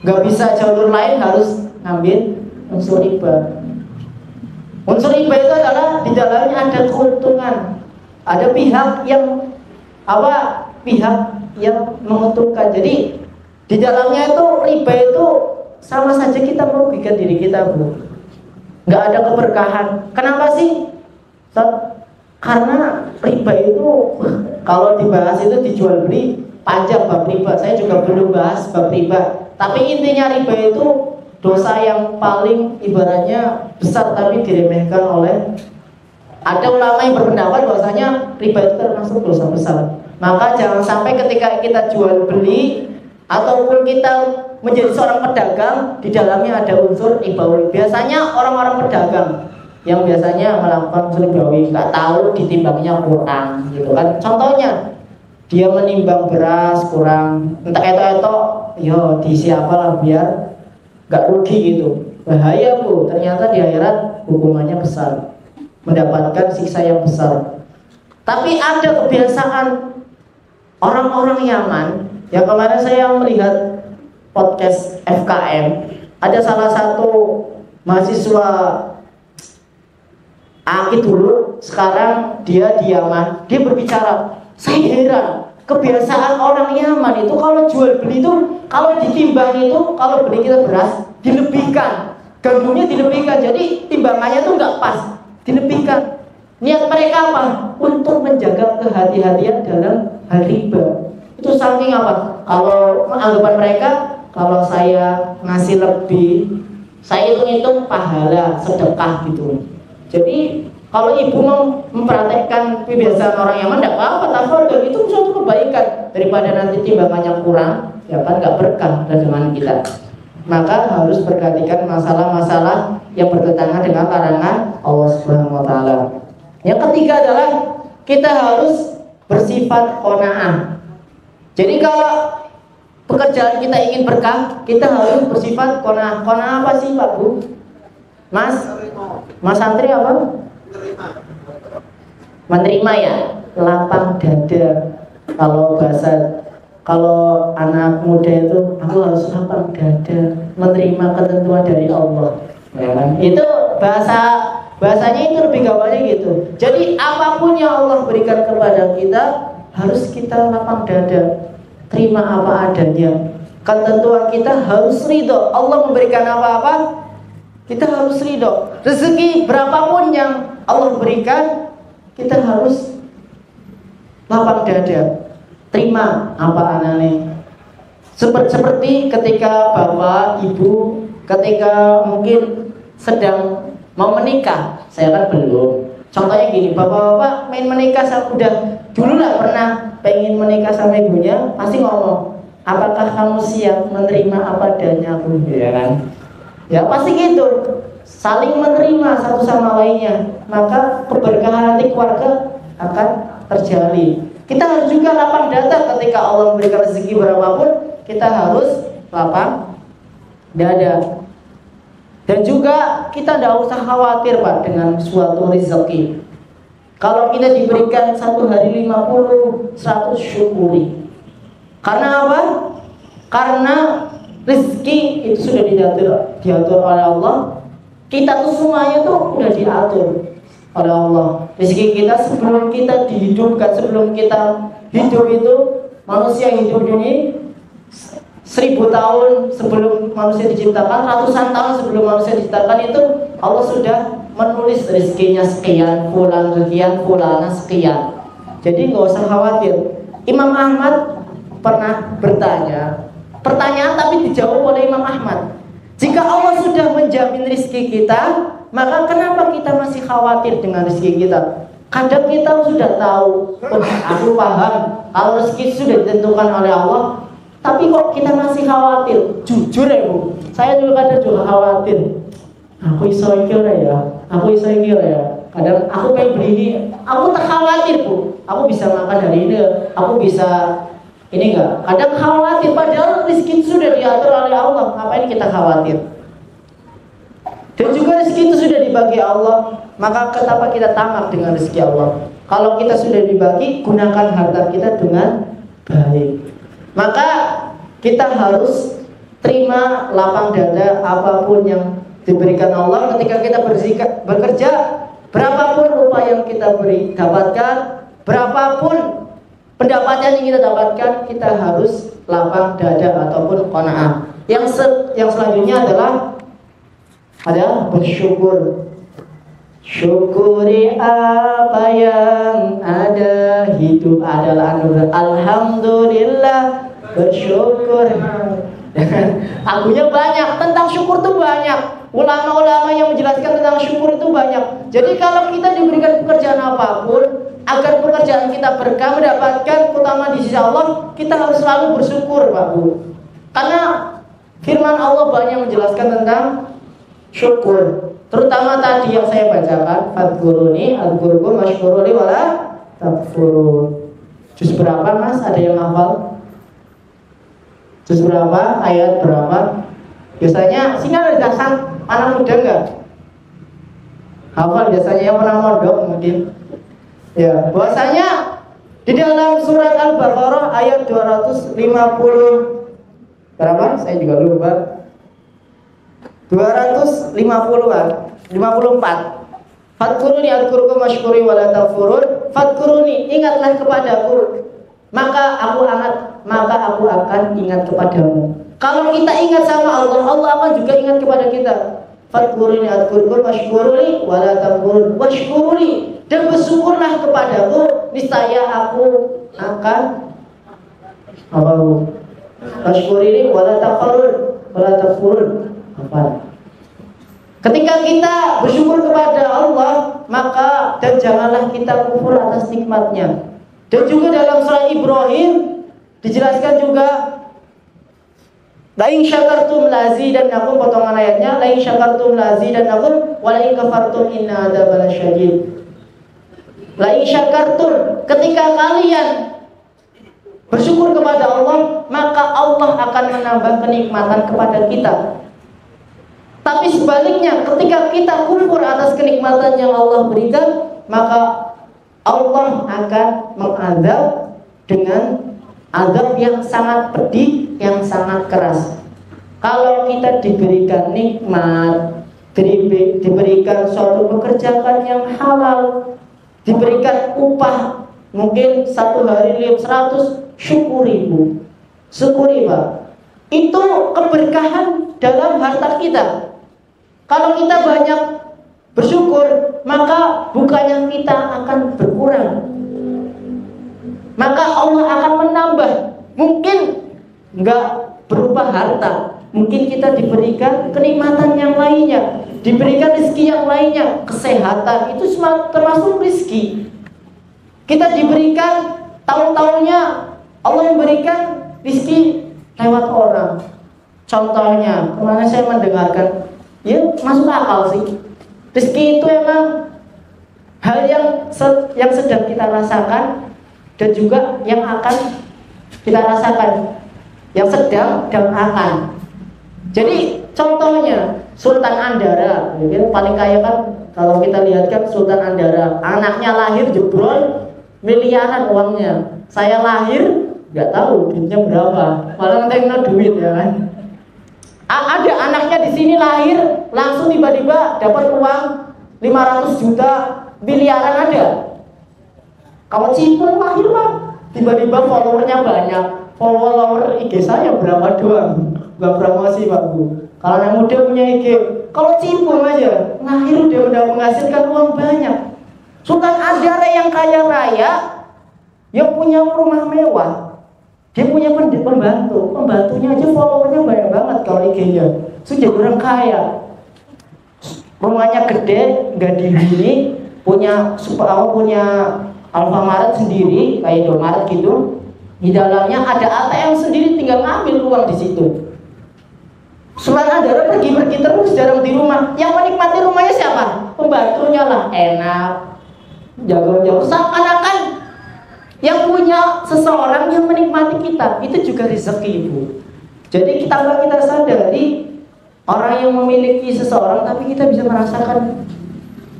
Speaker 1: nggak bisa jalur lain, harus ngambil unsur riba. Unsur riba itu adalah di dalamnya ada keuntungan, ada pihak yang menguntungkan. Jadi di dalamnya itu riba itu sama saja kita merugikan diri kita, Bu. Nggak ada keberkahan. Kenapa sih? Karena riba itu kalau dibahas itu dijual beli panjang bab riba. Saya juga belum bahas bab riba. Tapi intinya riba itu dosa yang paling ibaratnya besar tapi diremehkan oleh, ada ulama yang berpendapat bahwasanya riba itu termasuk dosa besar. Maka jangan sampai ketika kita jual beli ataupun kita menjadi seorang pedagang, di dalamnya ada unsur ribawi. Biasanya orang-orang pedagang yang biasanya melakukan unsur ribawi nggak tahu ditimbangnya kurang, gitu kan. Contohnya dia menimbang beras kurang, entah itu yo diisi apalah biar nggak rugi gitu. Bahaya, Bu. Ternyata di akhirat hukumannya besar, mendapatkan siksa yang besar. Tapi ada kebiasaan orang-orang Yaman. Ya, kemarin saya melihat podcast FKM, ada salah satu mahasiswa Aki dulu, sekarang dia di Yaman. Dia berbicara, saya heran kebiasaan orang Yaman itu kalau jual beli itu, kalau ditimbang itu, kalau beli kita beras dilebihkan, gandumnya dilebihkan, jadi timbangannya itu nggak pas, dilebihkan. Niat mereka apa? Untuk menjaga kehati-hatian dalam hal riba. Itu saking apa? Kalau anggapan mereka, kalau saya ngasih lebih, saya hitung-hitung pahala sedekah gitu. Jadi kalau ibu mau mempraktekkan kebiasaan orang Yaman, tidak apa-apa, tafadhol, itu suatu kebaikan daripada nanti timbangannya kurang, ya kan nggak berkah dagangan kita. Maka harus perhatikan masalah-masalah yang bertentangan dengan larangan Allah Subhanahu wa taala. Yang ketiga adalah kita harus bersifat qanaah. Jadi kalau pekerjaan kita ingin berkah, kita harus bersifat qanaah. Qanaah apa sih, Pak, Bu? Mas santri apa? Menerima ya, lapang dada. Kalau anak muda itu, aku harus lapang dada, menerima ketentuan dari Allah, ya kan? Itu bahasanya itu lebih gampangnya gitu. Jadi apapun yang Allah berikan kepada kita, harus kita lapang dada, terima apa adanya. Ketentuan kita harus ridho. Allah memberikan apa-apa, kita harus ridho. Rezeki berapapun yang Allah berikan, kita harus lapang dada, terima apa anane. Seperti ketika bapak, ibu, ketika mungkin sedang mau menikah, saya kan belum. Contohnya gini, bapak-bapak main menikah, udah dulu lah pernah pengen menikah sama ibunya, pasti ngomong, apakah kamu siap menerima apa adanya aku, ya kan? Ya pasti gitu, saling menerima satu sama lainnya, maka keberkahan nanti keluarga akan terjalin. Kita harus juga lapang dada ketika Allah memberikan rezeki berapapun, kita harus lapang dada. Dan juga kita tidak usah khawatir, Pak, dengan suatu rezeki. Kalau kita diberikan satu hari 50, 100 syukuri. Karena apa? Karena rezeki itu sudah diatur oleh Allah. Kita tuh semuanya tuh udah diatur oleh Allah. Rezeki kita sebelum kita dihidupkan, sebelum kita hidup itu, manusia hidup ini 1000 tahun sebelum manusia diciptakan, ratusan tahun sebelum manusia diciptakan itu Allah sudah menulis rezekinya sekian, fulan sekian, fulana sekian. Jadi nggak usah khawatir. Imam Ahmad pernah bertanya pertanyaan tapi dijawab oleh Imam Ahmad. Jika Allah sudah menjamin rezeki kita, maka kenapa kita masih khawatir dengan rezeki kita? Kadang kita sudah tahu, oh, aku paham kalau rezeki sudah ditentukan oleh Allah, tapi kok kita masih khawatir? Jujur ya Bu, saya juga kadang juga khawatir. Aku iso kira ya, Kadang aku pengen beli ini, aku tak khawatir Bu. Aku bisa makan hari ini, aku bisa ini enggak. Kadang khawatir, padahal rezeki itu sudah diatur oleh Allah. Ngapain kita khawatir? Dan juga rezeki itu sudah dibagi Allah. Maka kenapa kita tamak dengan rezeki Allah? Kalau kita sudah dibagi, gunakan harta kita dengan baik. Maka kita harus terima lapang dada apapun yang diberikan Allah ketika kita bekerja. Berapapun upah yang kita dapatkan, berapapun pendapatan yang kita dapatkan, kita harus lapang dada ataupun qanaah. Yang selanjutnya adalah bersyukur. Syukuri apa yang ada, hidup adalah anugerah. Alhamdulillah, bersyukur. Agunya banyak, tentang syukur tuh banyak. Ulama-ulama yang menjelaskan tentang syukur itu banyak. Jadi kalau kita diberikan pekerjaan apapun, agar pekerjaan kita berkah, mendapatkan keutamaan di sisi Allah, kita harus selalu bersyukur, Pak Bu. Karena firman Allah banyak menjelaskan tentang syukur. Terutama tadi yang saya bacakan, fadkuruni adkurkum washkuruli wala takfurun. Juz berapa Mas? Ada yang hafal? Juz berapa? Ayat berapa? Biasanya sini ada dasar anak muda enggak? Hafal biasanya yang pernah mondok mungkin. Ya, bahwasanya di dalam surat Al-Baqarah ayat 250 berapa? Saya juga lupa. 250-an, 54. Fadkuruni adkurkum washkuri wala takfurun. Fadkuruni, ingatlah kepadaku, maka aku akan ingat kepadamu. Kalau kita ingat sama Allah, Allah akan juga ingat kepada kita. Fadkuruni adkurkum washkuruni wala takfurun. Washkuruni, dan bersyukurlah kepadaku, niscaya aku akan washkuruni wala takfurun. Ketika kita bersyukur kepada Allah, maka dan janganlah kita kufur atas nikmatnya. Dan juga dalam surah Ibrahim dijelaskan juga, la in syakartum lazidannakum, potongan ayatnya, la in syakartum lazidannakum wa la in kafartum inna adzaba lasyadid. La in syakartum, ketika kalian bersyukur kepada Allah, maka Allah akan menambah kenikmatan kepada kita. Tapi sebaliknya, ketika kita kufur atas kenikmatan yang Allah berikan, maka Allah akan mengadab dengan adab yang sangat pedih, yang sangat keras. Kalau kita diberikan nikmat, diberikan suatu pekerjaan yang halal, diberikan upah mungkin 1 hari 100, syukuri Bu, syukuri Pak. Itu keberkahan dalam harta kita. Kalau kita banyak bersyukur, maka bukannya kita akan berkurang, maka Allah akan menambah. Mungkin enggak berupa harta, mungkin kita diberikan kenikmatan yang lainnya, diberikan rezeki yang lainnya, kesehatan, itu semua termasuk rezeki. Kita diberikan tahun-tahunnya, Allah memberikan rezeki lewat orang. Contohnya, kemarin saya mendengarkan, ya masuk akal sih. Rezeki itu emang hal yang sedang kita rasakan dan juga yang akan kita rasakan, yang sedang dan akan. Jadi contohnya Sultan Andara, mungkin paling kaya kan kalau kita lihat kan Sultan Andara, anaknya lahir jebrol miliaran uangnya. Saya lahir nggak tahu duitnya berapa, malah nggak duit ya kan. Ada anaknya di sini lahir langsung tiba-tiba dapat uang 500 juta, miliaran ada. Kalau Cipul lahir Pak, tiba-tiba followernya banyak, follower IG saya berapa doang, bukan promosi Pak Bu. Kalau anak muda punya IG, kalau cipung aja, lahir dia udah menghasilkan uang banyak. Sultan Andara yang kaya raya, yang punya rumah mewah, dia punya pembantu, pembantunya aja followernya banyak banget kalau IG-nya. Sudah orang kaya, rumahnya gede, nggak dihuni, punya Alfamart sendiri, kayak Indomaret gitu. Di dalamnya ada ATM sendiri, tinggal ngambil uang di situ. Sultan Andara pergi-pergi terus, jarang di rumah. Yang menikmati rumahnya siapa? Pembantunya lah, enak, jago-jago. Seakan-akan yang punya seseorang yang menikmati kita, itu juga rezeki, Ibu. Jadi kita sadari orang yang memiliki seseorang, tapi kita bisa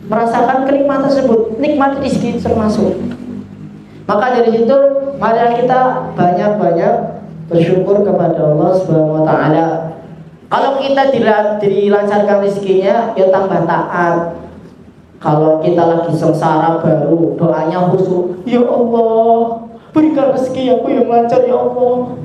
Speaker 1: merasakan kenikmatan tersebut, nikmat rezeki termasuk. Maka dari situ mari kita banyak-banyak bersyukur kepada Allah Subhanahu wa taala. Kalau kita dilancarkan rezekinya, ya tambah taat. Kalau kita lagi sengsara baru doanya khusyuk, ya Allah, berikan rezeki aku yang lancar ya Allah.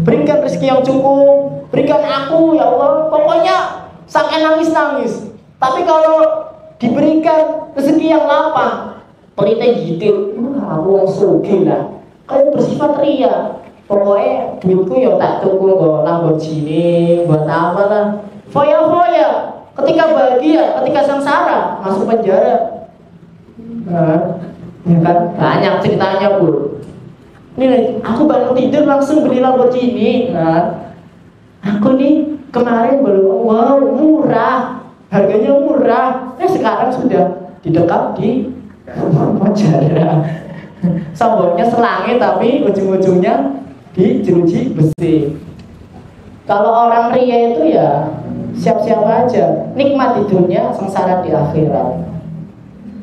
Speaker 1: Berikan rezeki yang cukup, berikan aku ya Allah. Pokoknya sampai nangis-nangis. Tapi kalau diberikan rezeki yang lapang, pelitnya gitu, aku yang sugih lah. Kayak bersifat ria. Pokoknya duitku ya tak tuku kok Lamborghini, buat apa lah. Foya-foya. Ketika bahagia, ketika sengsara, masuk penjara. Ya kan? Banyak ceritanya, Bu. Ini aku bangun tidur langsung beli Lamborghini. Nah, aku nih kemarin belum, wow, murah. Harganya murah. Sekarang sudah didekap di penjara. Samboknya selangit tapi ujung-ujungnya dijeruji besi. Kalau orang ria itu ya siap-siap aja, nikmat di dunia, sengsara di akhirat.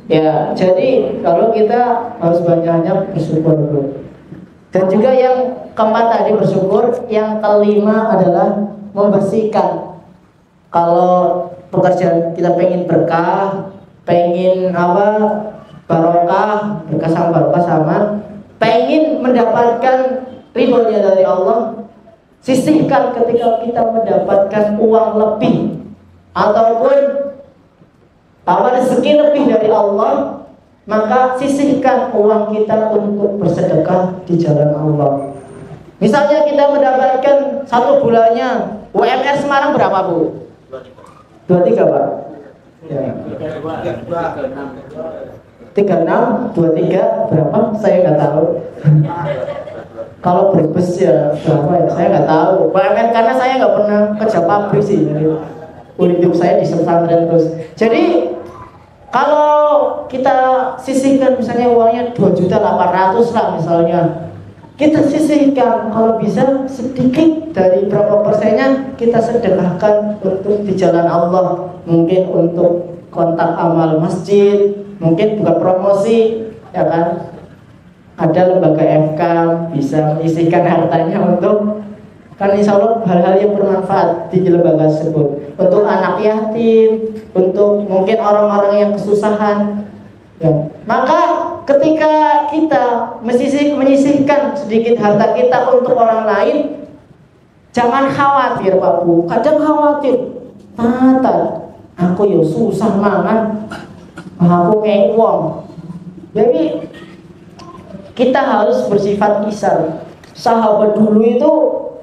Speaker 1: Ya, jadi kalau kita harus banyak-banyak bersyukur dulu. Dan juga yang keempat tadi bersyukur, yang kelima adalah membersihkan. Kalau pekerjaan kita pengen berkah, pengen barokah, berkah sama pengen mendapatkan ridhonya dari Allah, sisihkan ketika kita mendapatkan uang lebih ataupun rezeki lebih dari Allah, maka sisihkan uang kita untuk bersedekah di jalan Allah. Misalnya kita mendapatkan satu bulannya UMR Semarang berapa, Bu? 23, Pak? Ya. 36, 23 berapa? Saya nggak tahu. Kalau berbes ya berapa ya? Saya nggak tahu. Karena saya nggak pernah kerja pabrik sih. Jadi hidup saya di pesantren terus. Jadi kalau kita sisihkan misalnya uangnya 2.800.000 lah misalnya, kita sisihkan kalau bisa sedikit dari berapa persennya kita sedekahkan untuk di jalan Allah. Mungkin untuk kontak amal masjid, mungkin bukan promosi, ya kan? Ada lembaga FK bisa menyisihkan hartanya untuk, kan insya Allah hal-hal yang bermanfaat di lembaga tersebut, untuk anak yatim, untuk mungkin orang-orang yang kesusahan. Ya. Maka ketika kita menyisihkan sedikit harta kita untuk orang lain, jangan khawatir, Pak Bu. Kadang khawatir, aku ya susah mangan, aku kayak uang. Jadi kita harus bersifat isar. Sahabat dulu itu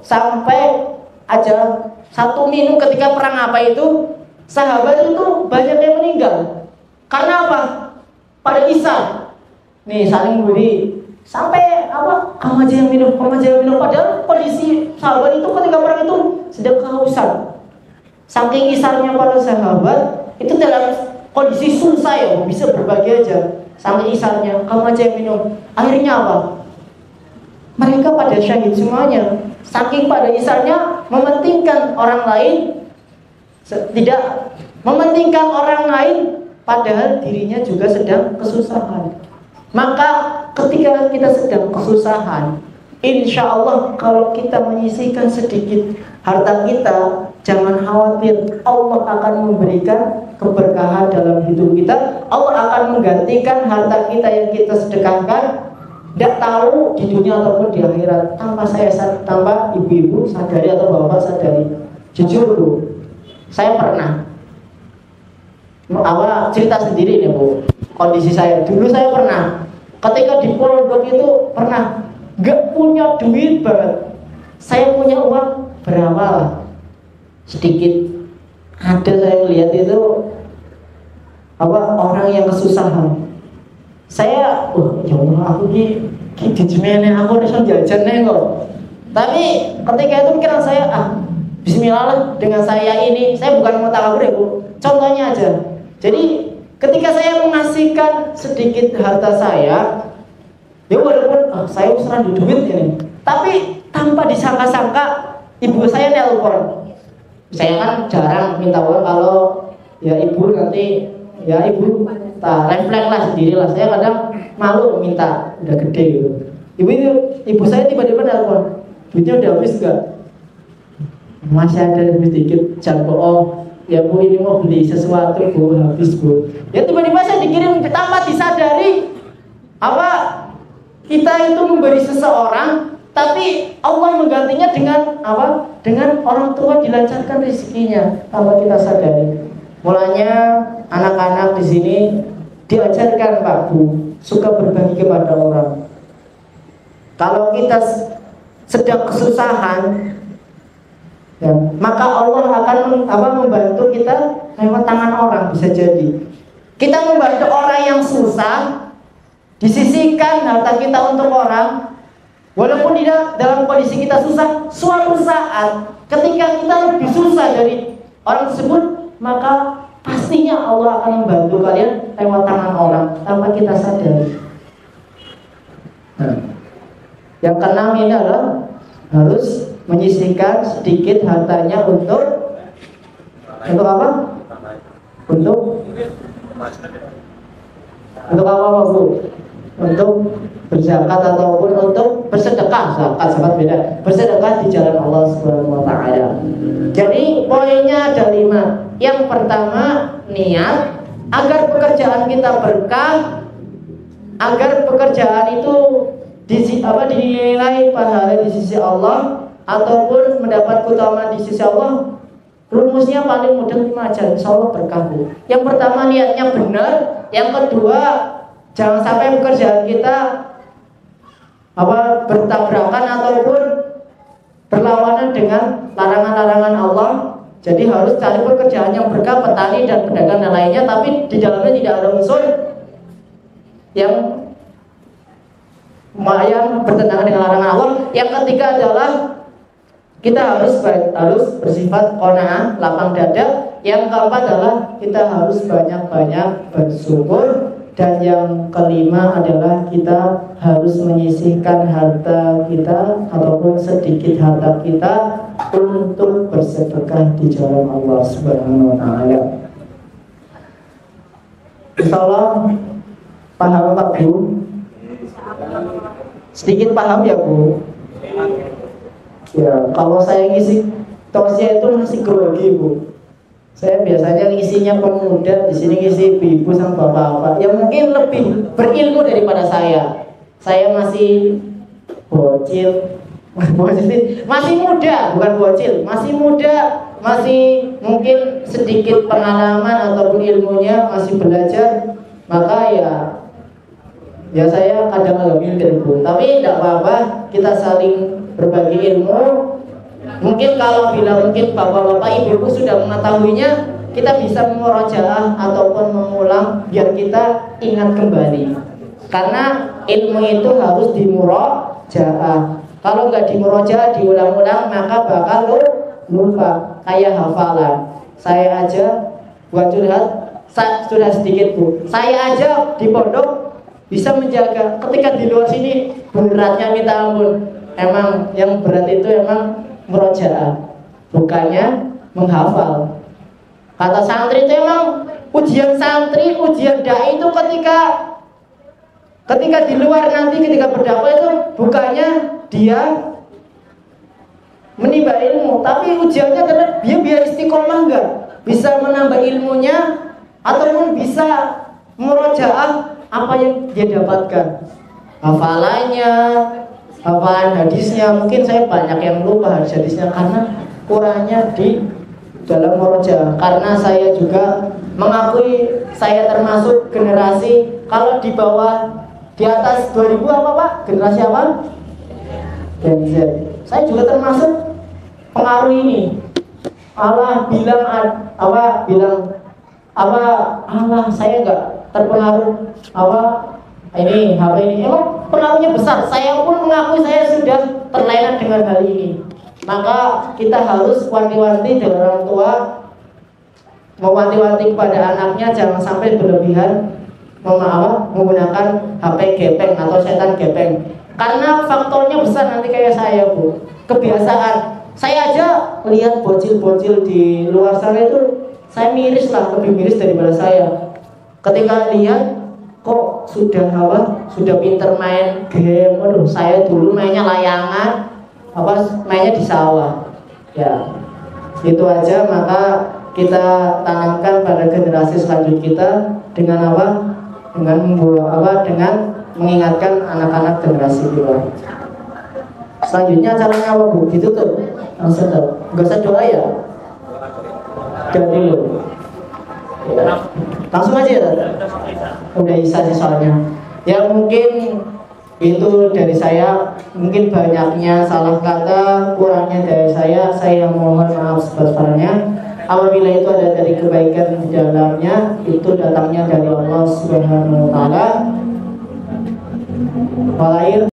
Speaker 1: sampai aja satu minum ketika perang apa itu, sahabat itu banyak yang meninggal. Karena apa? Pada isar. Nih saling beri. Sampai kamu aja yang minum. Padahal kondisi sahabat itu ketika perang itu sedang kehausan. Saking isarnya para sahabat itu dalam kondisi susah ya, bisa berbagi aja. Sampai isarnya, kamu aja yang minum. Akhirnya apa? Mereka pada syahid semuanya. Saking pada isarnya mementingkan orang lain, tidak mementingkan orang lain, padahal dirinya juga sedang kesusahan. Maka ketika kita sedang kesusahan, insya Allah kalau kita menyisihkan sedikit harta kita, jangan khawatir, Allah akan memberikan keberkahan dalam hidup kita. Allah akan menggantikan harta kita yang kita sedekahkan
Speaker 2: tidak tahu di dunia ataupun di akhirat tanpa ibu-ibu sadari atau bapak sadari. Jujur Bu, saya pernah cerita sendiri nih Bu, kondisi saya dulu. Saya pernah ketika di pondok itu pernah gak punya duit banget. Saya punya uang berapa lah, sedikit. Ada saya lihat itu orang yang kesusahan. Saya, ya Allah, aku dijemene aku harus jajan nih kok. Tapi ketika itu pikiran saya, bismillah lah, dengan saya ini, saya bukan mau takabur ya Bu, contohnya aja. Jadi ketika saya mengasihkan sedikit harta saya, ya walaupun saya usaha di duit ini, tapi tanpa disangka-sangka ibu saya nelpon. Saya kan jarang minta uang kalau ya ibu nanti ya ibu refleks lah sendiri lah. Saya kadang malu minta, udah gede gitu. Ibu saya tiba-tiba nelpon, duitnya udah habis gak? Masih ada lebih sedikit. Jangan bohong. Ya Bu, ini mau beli sesuatu Bu, habis Bu. Ya tiba-tiba saya dikirim tanpa disadari kita itu memberi seseorang, tapi Allah menggantinya dengan dengan orang tua dilancarkan rezekinya tanpa kita sadari. Mulanya anak-anak di sini diajarkan Pak Bu, suka berbagi kepada orang. Kalau kita sedang kesusahan, ya, maka Allah akan membantu kita lewat tangan orang. Bisa jadi kita membantu orang yang susah, disisihkan harta kita untuk orang, walaupun tidak dalam kondisi kita susah. Suatu saat ketika kita lebih susah dari orang tersebut, maka pastinya Allah akan membantu kalian lewat tangan orang tanpa kita sadari. Yang keenam ini adalah harus menyisihkan sedikit hartanya untuk apa? Untuk apa Bu? Untuk berzakat ataupun untuk bersedekah. Zakat beda. Bersedekah di jalan Allah Subhanahu wa taala. Jadi poinnya ada 5. Yang pertama, niat agar pekerjaan kita berkah, agar pekerjaan itu dinilai pahala di sisi Allah ataupun mendapat keutamaan di sisi Allah. Rumusnya paling mudah 5 aja, insya Allah berkah Bu. Yang pertama, niatnya benar. Yang kedua, jangan sampai pekerjaan kita bertabrakan ataupun berlawanan dengan larangan-larangan Allah. Jadi harus cari pekerjaan yang berkah, petani dan pedagang dan lainnya, tapi di dalamnya tidak ada unsur yang bertentangan dengan larangan Allah. Yang ketiga adalah kita harus bersifat qanaah, lapang dada. Yang keempat adalah kita harus banyak-banyak bersyukur. Dan yang kelima adalah kita harus menyisihkan harta kita ataupun sedikit harta kita untuk bersedekah di jalan Allah Subhanahu wa taala. Insyaallah paham Pak Bu? Sedikit paham ya Bu? Ya, kalau saya ngisi tausiah itu masih grogi Bu. Saya biasanya ngisinya pemuda, di sini ngisi ibu sama bapak-bapak yang mungkin lebih berilmu daripada saya. Saya masih bocil, masih muda, bukan bocil, masih muda, masih mungkin sedikit pengalaman ataupun ilmunya masih belajar. Maka ya saya kadang agak minder Bu. Tapi tidak apa-apa, kita saling berbagi ilmu. Mungkin mungkin bapak-bapak ibu sudah mengetahuinya, kita bisa memurojaah ataupun mengulang biar kita ingat kembali. Karena ilmu itu harus dimurojaah. Kalau nggak dimurojaah, diulang-ulang, maka bakal lupa kayak hafalan. Saya aja buat curhat, sudah sedikit Bu. Saya aja di pondok bisa menjaga. Ketika di luar sini beratnya minta ampun. Emang yang berat itu emang murojaah, bukannya menghafal. Kata santri itu emang ujian santri, ujian dai itu ketika di luar nanti ketika berdakwah itu bukannya dia menimba ilmu, tapi ujiannya adalah dia biar istiqomah enggak, bisa menambah ilmunya ataupun bisa murojaah apa yang dia dapatkan. hafalannya, hafalan hadisnya. Mungkin saya banyak yang lupa hadisnya karena kurangnya di dalam murojaah. Karena saya juga mengakui saya termasuk generasi kalau di bawah di atas 2000 apa Pak? Generasi apa? Gen Z. Saya juga termasuk pengaruh ini. Allah bilang Allah saya enggak terpengaruh ini HP ini. Emang pengaruhnya besar. Saya pun mengakui saya sudah terlena dengan hal ini. Maka kita harus wanti-wanti dari orang tua, mewanti-wanti kepada anaknya jangan sampai berlebihan menggunakan HP gepeng atau setan gepeng. Karena faktornya besar nanti kayak saya Bu. Kebiasaan. Saya aja lihat bocil-bocil di luar sana itu saya miris lah, lebih miris daripada saya. Ketika lihat kok sudah pinter main game. Waduh, saya dulu mainnya layangan, mainnya di sawah. Ya, itu aja. Maka kita tanamkan pada generasi selanjutnya kita dengan dengan mengingatkan anak-anak generasi kita. Selanjutnya caranya apa Bu? Gitu tuh. Langsung tuh. Gak usah doa ya. Gak dulu. Ya. Langsung aja ya. Udah isa sih soalnya. Ya mungkin itu dari saya. Mungkin banyaknya salah kata, kurangnya dari saya mohon maaf sebesar-besarnya. Apabila itu ada dari kebaikan di dalamnya, itu datangnya dari Allah Subhanahu wa taala.